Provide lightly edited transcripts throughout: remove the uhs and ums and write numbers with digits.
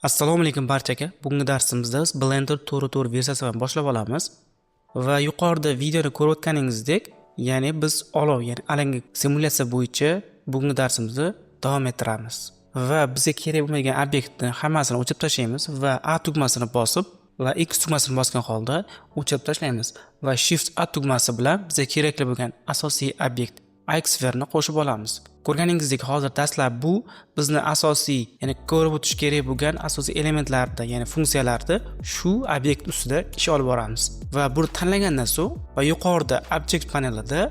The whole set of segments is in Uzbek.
Assalomu alaykum barchaga. Bugungi darsimizda biz Blender 4.4 versiyasidan boshlab olamiz. Va yuqorida videoda ko'rayotganingizdek, ya'ni biz olov, ya'ni alanga simulyatsiya bo'yicha bugungi darsimizni davom ettiramiz. Va bizga kerak bo'lmagan obyektni hammasini o'chirib tashlaymiz va A tugmasini bosib va X tugmasini bosgan holda o'chirib tashlaymiz. Va Shift A tugmasi bilan bizga kerakli bo'lgan asosiy obyekt Xverni qo'shib olamiz. Ko'rganingizdek, hozir dastlab bu bizni asosiy, ya'ni ko'rib o'tish kerak bo'lgan asosiy elementlarni, ya'ni funksiyalarni shu obyekt ustida ish olib boramiz. Va buni tanlagandan so'ng va yuqorida object panelida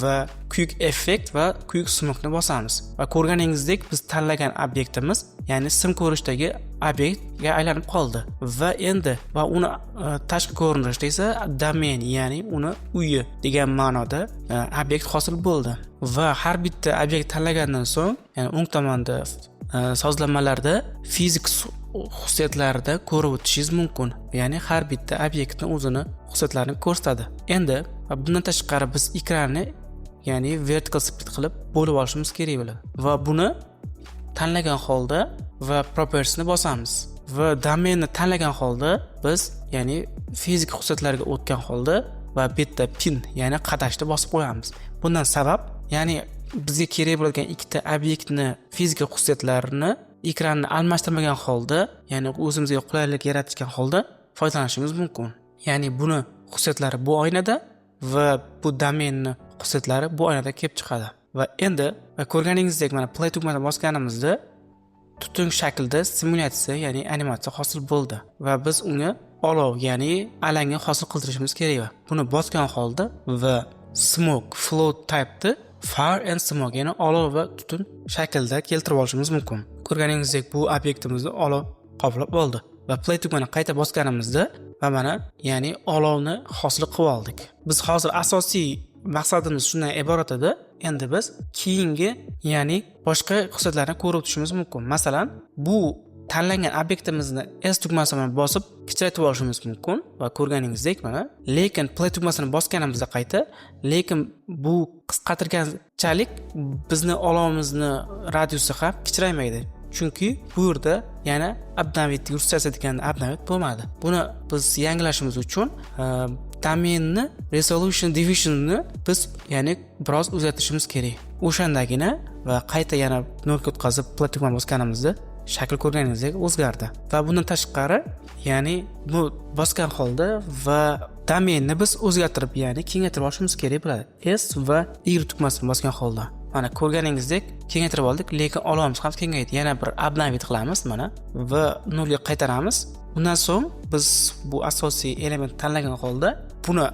va quick effect va quick smoke ni bosamiz. Va ko'rganingizdek, biz tanlagan obyektimiz, ya'ni sim ko'rishdagi obyektga aylanib qoldi. Va endi uni tashqi ko'rinishda esa domain, ya'ni uni uyi degan ma'noda obyekt hosil bo'ldi. Va har bitta obyekt tanlagandan so'ng, ya'ni o'ng tomonda sozlanmalarda fizik xususiyatlarida ko'rib o'tishingiz mumkin. Ya'ni har bitta obyektning o'zini xususiyatlarini ko'rsatadi. Endi bundan tashqari biz ekranni, ya'ni vertical split qilib bo'lib olishimiz kerak bo'ladi. Va buni tanlagan holda va properties ni bosamiz. Va domainni tanlagan holda biz, ya'ni fizik xususiyatlarga o'tgan holda va bitta pin, ya'ni qadashni bosib qo'yamiz. Bundan sabab, ya'ni bizga kerak bo'lgan ikkita obyektni fizik xususiyatlarini ekranni almashtirmagan holda, ya'ni o'zimizga qulaylik yaratgan holda foydalanishimiz mumkin. Ya'ni buni xususiyatlari bu oynada va bu domainni xususiyatlari bu oynada kelib chiqadi. Va endi ko'rganingizdek, mana play tugmasini bosganimizda tutun shaklda simulyatsiya, ya'ni animatsiya hosil bo'ldi va biz uni olov, ya'ni alanga hosil qildirishimiz kerak. Buni bosgan holda va smoke float type'ni fire and smoke, ya'ni olov va tutun shaklda keltirib olishimiz mumkin. Ko'rganingizdek, bu obyektimizni olov qoplab oldi. Va play tugmani qayta bosganimizda va mana, ya'ni olovni hosil qilib oldik. Biz hozir asosiy maqsadimiz shundan iborat edi. Endi biz keyingi, ya'ni boshqa xususiyatlarni ko'rib o'tishimiz mumkin. Masalan, bu tanlangan obyektimizni S tugmasi bilan bosib kichraytirib olishimiz mumkin va ko'rganingizdek mana, lekin play tugmasini bosganimizda qayta, lekin bu qisqartirganchalik bizni olovimizni radiusi ham kichraymaydi. Chunki bu yerda yana obnovit ruschasi deganda obnovit bo'lmadi. Buni biz yangilashimiz uchun domainni resolution divisionni biz, ya'ni biroz o'zgartirishimiz kerak. O'shandagina va qayta yana 0 ga o'tkazib play tugmasini bosganimizda shakl ko'rganingizdek o'zgardi. Va bundan tashqari, ya'ni bu bosgan holda va domainni biz o'zgartirib, ya'ni kengaytirib olishimiz kerak bo'ladi. S va Y tugmasini bosgan holda. Mana ko'rganingizdek kengaytirib oldik, lekin olovimiz ham kengaydi. Yana bir obnovit qilamiz mana va 0 ga qaytaramiz. Undan so'ng biz bu asosiy element tanlagan holda buni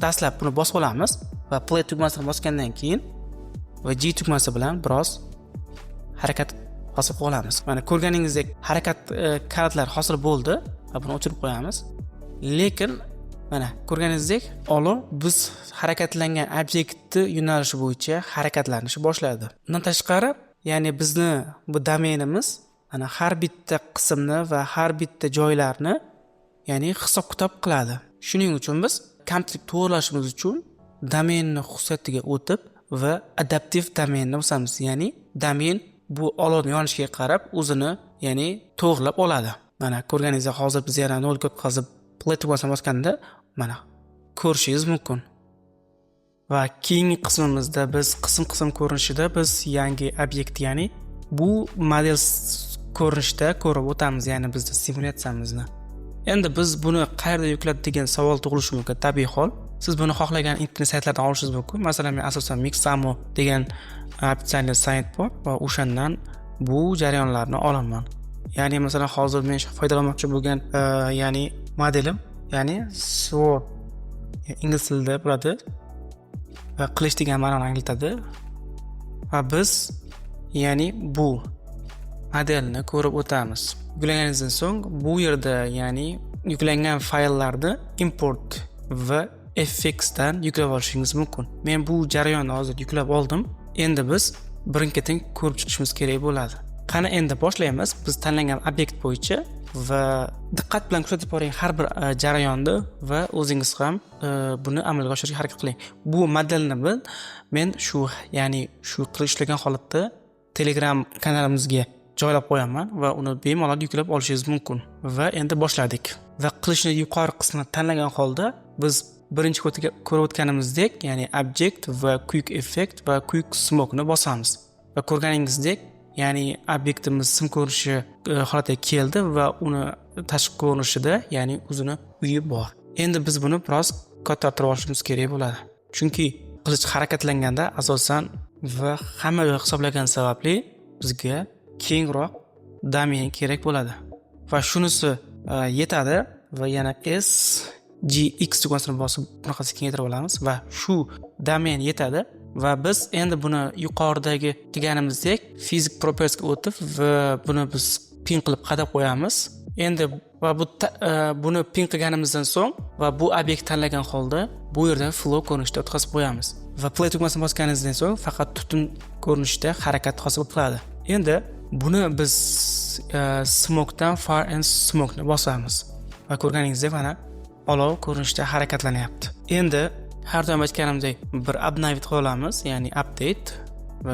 dastlab buni bosib olamiz va play tugmasini bosgandan keyin va G tugmasi bilan biroz harakat hosil qilamiz. Mana ko'rganingizdek harakat kalitlar hosil bo'ldi va buni o'chirib qo'yamiz. Lekin mana ko'rganingizdek, olov biz harakatlangan obyektni yo'nalishi bo'yicha harakatlanishni boshladi. Bundan tashqari, ya'ni bizni bu domainimiz mana har bitta qismni va har bitta joylarni, ya'ni hisob-kitob qiladi. Shuning uchun biz kamchilik to'g'rilashimiz uchun domainni xususiyatiga o'tib va adaptiv domainni bosamiz. Ya'ni domain bu olovni yonishiga qarab o'zini, ya'ni to'g'rilab oladi. Mana ko'rganingizdek, hozir biz yana 0 ga o'tkazib play tugmasini bosganda mana ko'rishingiz mumkin. Va keyingi qismimizda biz qism-qism ko'rinishida biz yangi obyekt, ya'ni bu model ko'rinishda ko'rib o'tamiz, ya'ni bizning simulyatsiyamizni. Endi biz buni qayerda yukladi degan savol tug'ilishi mumkin, tabiiy hol. Siz buni xohlagan internet saytlardan olishingiz mumkin. Masalan, men asosan Mixamo degan ofitsial sayt bor va o'shandan bu jarayonlarni olaman. Ya'ni masalan, hozir men foydalanmoqchi bo'lgan ya'ni modelim, ya'ni sword, ingliz tilida bo'ladi va qilish degan ma'noni anglatadi. Va biz, ya'ni bu modelni ko'rib o'tamiz. Yuklaganingizdan so'ng bu yerda, ya'ni yuklangan fayllarni import va fx dan yuklab olishingiz mumkin. Men bu jarayonni hozir yuklab oldim. Endi biz birin-ketin ko'rib chiqishimiz kerak bo'ladi. Qani endi boshlaymiz. Biz tanlangan obyekt bo'yicha va diqqat bilan kuzatib boring har bir jarayonni va o'zingiz ham buni amalga oshirishga harakat qiling. Bu modelni men shu, ya'ni shu ishlagan holatda Telegram kanalimizga joylab qo'yaman va uni bemalol yuklab olishingiz mumkin. Va endi boshladik. Va qilishni yuqori qismini tanlagan holda biz birinchi ko'rib o'tganimizdek, ya'ni object va quick effect va quick smoke ni bosamiz. Va ko'rganingizdek, ya'ni obyektimiz sim ko'rinishi holatiga keldi va uni tashqi ko'rinishida, ya'ni o'zini uyi bor. Endi biz buni biroz kattaroq olishimiz kerak bo'ladi. Chunki qilich harakatlanganda asosan va hamma joy hisoblagan sababli bizga kengroq domen kerak bo'ladi. Va shunisi yetadi va yana s gx tugmasini bosib bunaqasi kengaytirib olamiz va shu domen yetadi va biz endi buni yuqoridagi deganimizdek physics properties ga o'tib va buni biz pin qilib qadab qo'yamiz. Endi va buni pin qilganimizdan so'ng va bu obyekt tanlagan holda bu yerda flow ko'rinishda o'tkazib qo'yamiz. Va play tugmasini bosganingizdan so'ng faqat tutun ko'rinishda harakat hosil qiladi. Endi buni biz smoke dan fire and smoke ni bosamiz. Va ko'rganingizdek mana olov ko'rinishda harakatlanyapti. Endi har doim aytganimdek bir update qilamiz, ya'ni update va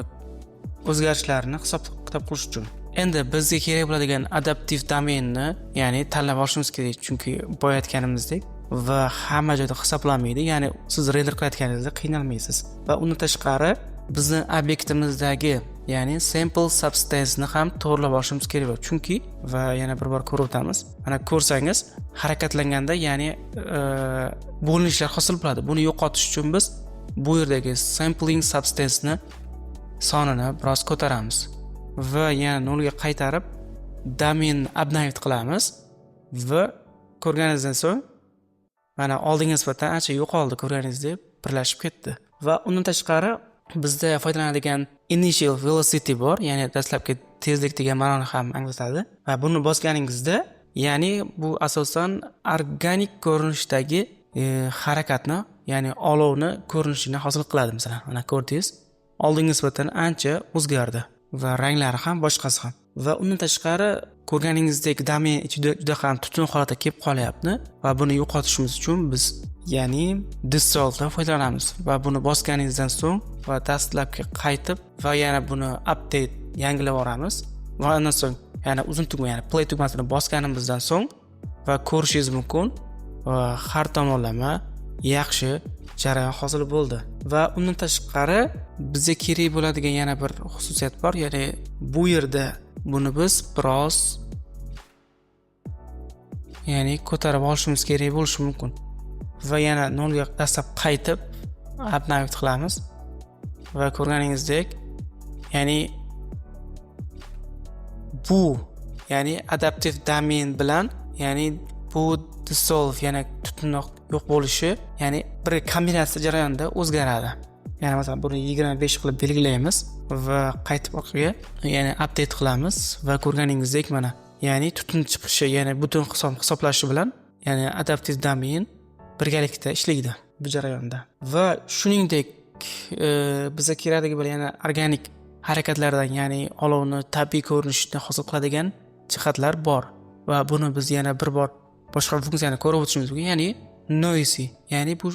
o'zgarishlarni hisob-kitob qilish uchun. Endi bizga kerak bo'ladigan adaptiv domenni, ya'ni tanlab olishimiz kerak, chunki boya aytganimizdek va hamma joyda hisoblanmaydi, ya'ni siz render qilayotganingizda qiynalmaysiz. Va undan tashqari bizning obyektimizdagi, ya'ni sample substance ni ham to'g'rilab olishimiz kerak bo'ladi. Chunki va yana bir bor ko'rib o'tamiz. Mana ko'rsangiz, harakatlanganda, ya'ni bo'linishlar hosil bo'ladi. Buni yo'qotish uchun biz bu yerdagi sampling substance ni sonini biroz ko'taramiz. Va yana nolga qaytarib domain update qilamiz va ko'rganingizdan so'ng mana oldinga nisbatan ancha yo'qoldi, ko'rganingizdek birlashib ketdi. Va undan tashqari bizda foydalanadigan initial velocity bor, ya'ni dastlabki tezlik degan ma'noni ham anglatadi. Va buni bosganingizda, ya'ni bu asosan organik ko'rinishdagi harakatni, ya'ni olovni ko'rinishini hosil qiladi. Masalan, mana ko'rdingiz, oldinga nisbatan ancha o'zgardi va ranglari ham boshqasi ham. Va undan tashqari ko'rganingizdek domen ichida juda ham tutun holatga kelib qolyapti va buni yo'qotishimiz uchun biz ya'ni dissolve dan foydalanamiz va buni bosganingizdan so'ng va dastlabki qaytib va yana buni update yangilab yuboramiz va undan so'ng yana uzun tugma, ya'ni play tugmasini bosganimizdan so'ng va ko'rishingiz mumkin va har tomonlama yaxshi jarayon hosil bo'ldi. Va undan tashqari bizga kerak bo'ladigan yana bir xususiyat bor, ya'ni bu yerda buni biz biroz ya'ni ko'tarib olishimiz kerak bo'lishi mumkin. Va yana nolga dastlab qaytib update qilamiz va ko'rganingizdek, ya'ni bu ya'ni adaptive domain bilan, ya'ni bu dissolve, ya'ni tutunnoq yo'q bo'lishi, ya'ni bir kombinatsiya jarayonida o'zgaradi. Ya'ni masalan buni 25 qilib belgilaymiz va qaytib orqaga ya'ni update qilamiz va ko'rganingizdek mana, ya'ni tutun chiqishi, ya'ni butun hisoblashi bilan, ya'ni adaptive domain birgalikda ishlaydi bu jarayonda. Va shuningdek bizga kerakdagi bir yana organik harakatlardan, ya'ni olovni tabiiy ko'rinishni hosil qiladigan jihatlar bor va buni biz yana bir bor boshqa funksiyani ko'rib o'tishimiz mumkin, ya'ni noisy, ya'ni bu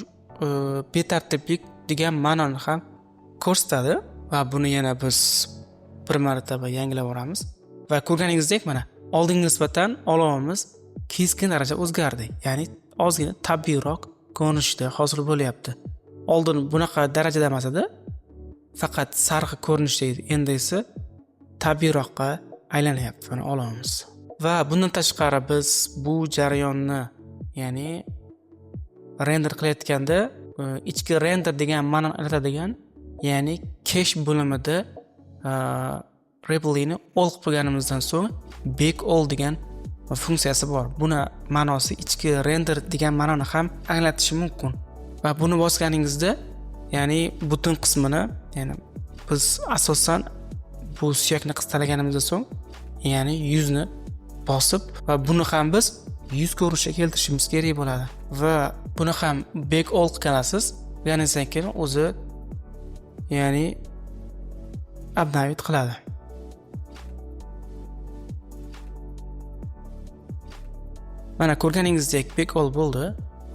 betartiblik degan ma'noni ham ko'rsatadi va buni yana biz bir marotaba yangilab yuboramiz va ko'rganingizdek mana oldinga nisbatan olovimiz keskin darajada o'zgardi, ya'ni ozgina tabiiyroq ko'rinishda hosil bo'lyapti. Oldin bunaqa darajada emas edi, faqat sarg'i ko'rinishda edi, endi esa tabiiyroqqa aylanyapti mana olovimiz. Va bundan tashqari biz bu jarayonni, ya'ni render qilayotganda ichki render degan ma'noni anglatadigan, ya'ni cache bo'limida replayni all qilib qo'yganimizdan so'ng back all degan funksiyasi bor. Buni ma'nosi ichki render degan ma'noni ham anglatishi mumkin. Va buni bosganingizda, ya'ni butun qismini, ya'ni biz asosan bu suyakni qisqartirganimizdan so'ng, ya'ni yuzni bosib va buni ham biz yuz ko'rinishga keltirishimiz kerak bo'ladi. Va buni ham back all qilasiz, ya'ni keyin o'zi ya'ni update qiladi. Mana ko'rganingizdek back all bo'ldi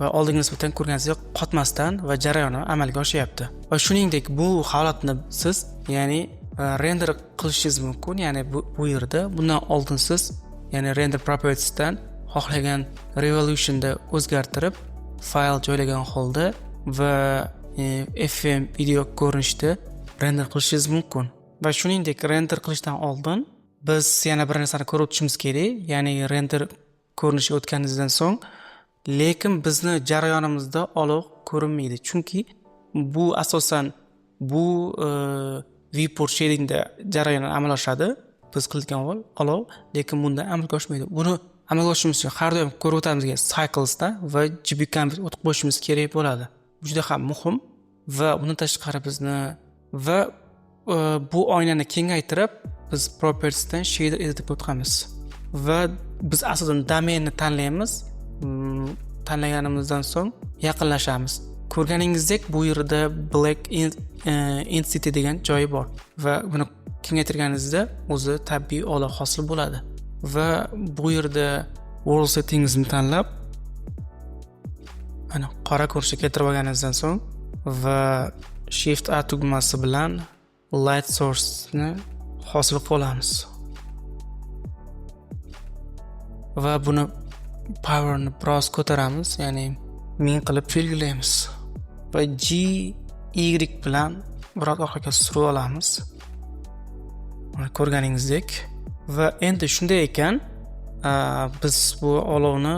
va oldinga nisbatan ko'rganingizdek qotmasdan va jarayoni amalga oshyapti. Va shuningdek bu holatni siz, ya'ni render qilishingiz mumkin. Ya'ni bu yerda bundan oldin siz ya'ni render propertiesdan xohlagan revolutionda o'zgartirib fayl joylagan holda va FM video ko'rinishda render qilishingiz mumkin. Va shuningdek render qilishdan oldin biz yana bir narsani ko'rib o'tishimiz kerak. Ya'ni render ko'rinishi o'tganingizdan so'ng, lekin bizni jarayonimizda olov ko'rinmaydi. Chunki bu asosan bu viewport shadingda jarayon amalga oshadi. Biz qilgan olov, lekin bunda amalga oshmaydi. Buni amalga oshirishimiz uchun har doim ko'rib o'tamizga cyclesda va GBConvert o'tib qo'yishimiz kerak bo'ladi. Bu juda ham muhim va undan tashqari bizni va bu oynani kengaytirib biz propertiesdan shader editga o'tamiz va biz asosan domainni tanlaymiz. Tanlaganimizdan so'ng yaqinlashamiz. Ko'rganingizdek bu yerda black entity degan joyi bor va buni kengaytirganingizda o'zi tabiiy olov hosil bo'ladi. Va bu yerda world settingsni tanlab mana qora ko'rinishga keltirib olganingizdan so'ng va shift A tugmasi bilan light source ni hosil qilib olamiz. Va buni powerni biroz ko'taramiz, ya'ni 1000 qilib belgilaymiz. Va G, Y bilan biroz orqaga surib olamiz. Mana ko'rganingizdek. Va endi shunday ekan, biz bu olovni,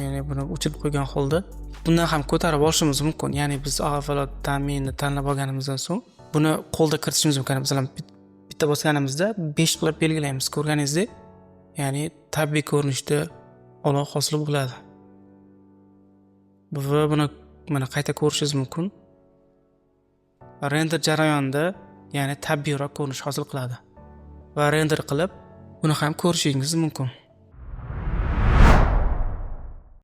ya'ni buni o'chirib qo'ygan holda bundan ham ko'tarib olishimiz mumkin. Ya'ni biz avvalo domainni tanlab olganimizdan so'ng buni qo'lda kiritishimiz mumkin. Masalan, bitta bosganimizda 5 qilib belgilaymiz. Ko'rganingizdek, ya'ni tabiiy ko'rinishda olov hosil bo'ladi. Va buni mana qayta ko'rishingiz mumkin. Render jarayonida, ya'ni tabiiyroq ko'rinish hosil qiladi. Va render qilib buni ham ko'rishingiz mumkin.